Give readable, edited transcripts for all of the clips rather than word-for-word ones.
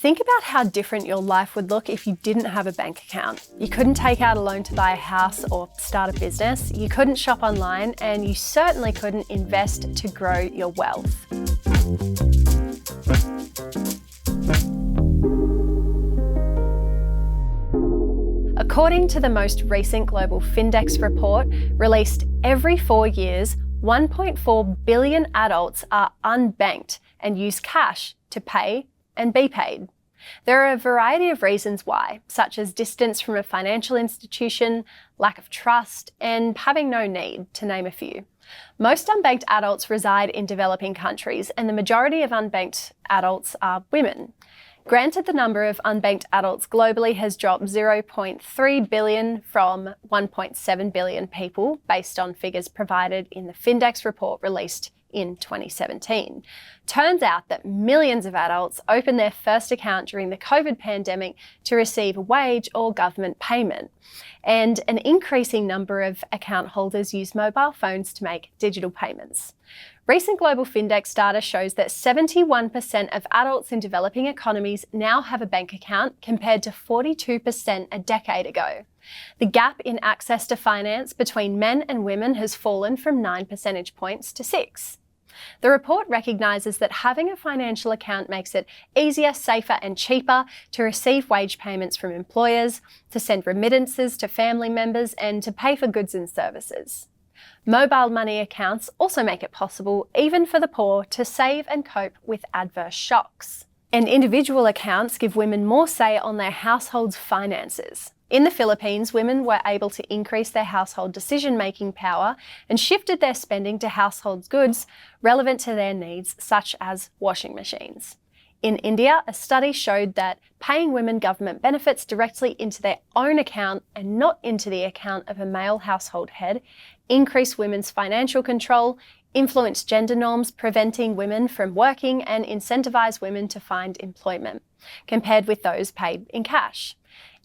Think about how different your life would look if you didn't have a bank account. You couldn't take out a loan to buy a house or start a business, you couldn't shop online, and you certainly couldn't invest to grow your wealth. According to the most recent Global Findex report, released every 4 years, 1.4 billion adults are unbanked and use cash to pay and be paid. There are a variety of reasons why, such as distance from a financial institution, lack of trust, and having no need, to name a few. Most unbanked adults reside in developing countries, and the majority of unbanked adults are women. Granted, the number of unbanked adults globally has dropped 0.3 billion from 1.7 billion people, based on figures provided in the Findex report released in 2017. Turns out that millions of adults opened their first account during the COVID pandemic to receive a wage or government payment. And an increasing number of account holders use mobile phones to make digital payments. Recent Global Findex data shows that 71% of adults in developing economies now have a bank account, compared to 42% a decade ago. The gap in access to finance between men and women has fallen from 9 percentage points to 6. The report recognises that having a financial account makes it easier, safer and cheaper to receive wage payments from employers, to send remittances to family members, and to pay for goods and services. Mobile money accounts also make it possible, even for the poor, to save and cope with adverse shocks. And individual accounts give women more say on their household's finances. In the Philippines, women were able to increase their household decision-making power and shifted their spending to household goods relevant to their needs, such as washing machines. In India, a study showed that paying women government benefits directly into their own account and not into the account of a male household head increased women's financial control, influenced gender norms, preventing women from working, and incentivized women to find employment, compared with those paid in cash.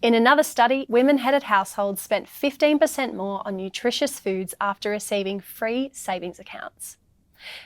In another study, women-headed households spent 15% more on nutritious foods after receiving free savings accounts.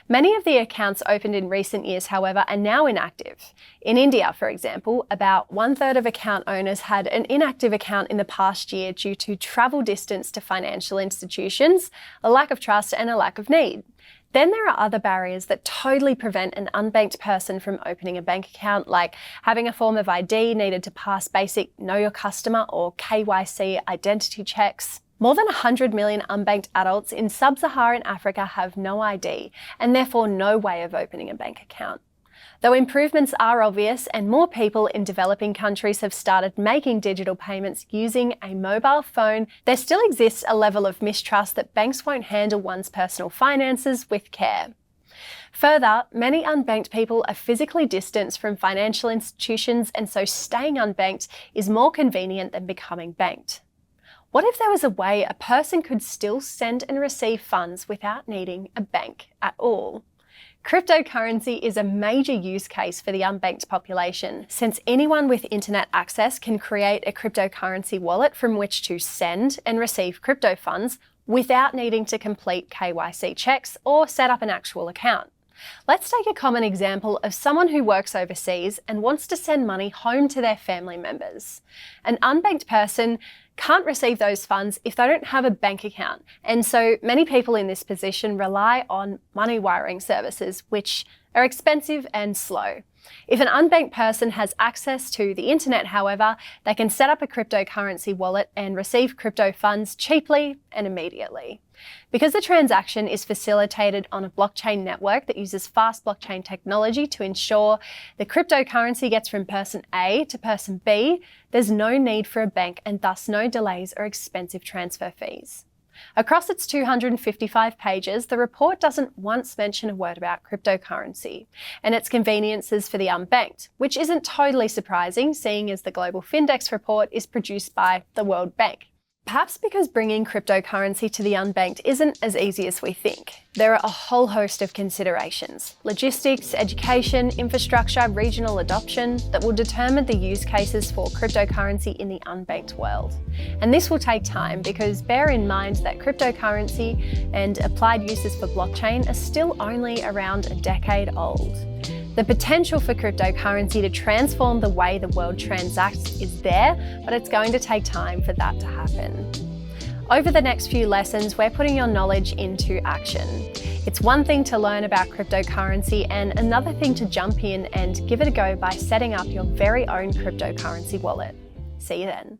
Many of the accounts opened in recent years, however, are now inactive. In India, for example, about 1/3 of account owners had an inactive account in the past year due to travel distance to financial institutions, a lack of trust, and a lack of need. Then there are other barriers that totally prevent an unbanked person from opening a bank account, like having a form of ID needed to pass basic Know Your Customer or KYC identity checks. More than 100 million unbanked adults in sub-Saharan Africa have no ID and therefore no way of opening a bank account. Though improvements are obvious and more people in developing countries have started making digital payments using a mobile phone, there still exists a level of mistrust that banks won't handle one's personal finances with care. Further, many unbanked people are physically distanced from financial institutions, and so staying unbanked is more convenient than becoming banked. What if there was a way a person could still send and receive funds without needing a bank at all? Cryptocurrency is a major use case for the unbanked population, since anyone with internet access can create a cryptocurrency wallet from which to send and receive crypto funds without needing to complete KYC checks or set up an actual account. Let's take a common example of someone who works overseas and wants to send money home to their family members. An unbanked person can't receive those funds if they don't have a bank account, and so many people in this position rely on money wiring services, which are expensive and slow. If an unbanked person has access to the internet, however, they can set up a cryptocurrency wallet and receive crypto funds cheaply and immediately. Because the transaction is facilitated on a blockchain network that uses fast blockchain technology to ensure the cryptocurrency gets from person A to person B, there's no need for a bank and thus no delays or expensive transfer fees. Across its 255 pages, the report doesn't once mention a word about cryptocurrency and its conveniences for the unbanked, which isn't totally surprising, seeing as the Global Findex report is produced by the World Bank. Perhaps because bringing cryptocurrency to the unbanked isn't as easy as we think. There are a whole host of considerations: logistics, education, infrastructure, regional adoption, that will determine the use cases for cryptocurrency in the unbanked world. And this will take time, because bear in mind that cryptocurrency and applied uses for blockchain are still only around a decade old. The potential for cryptocurrency to transform the way the world transacts is there, but it's going to take time for that to happen. Over the next few lessons, we're putting your knowledge into action. It's one thing to learn about cryptocurrency and another thing to jump in and give it a go by setting up your very own cryptocurrency wallet. See you then.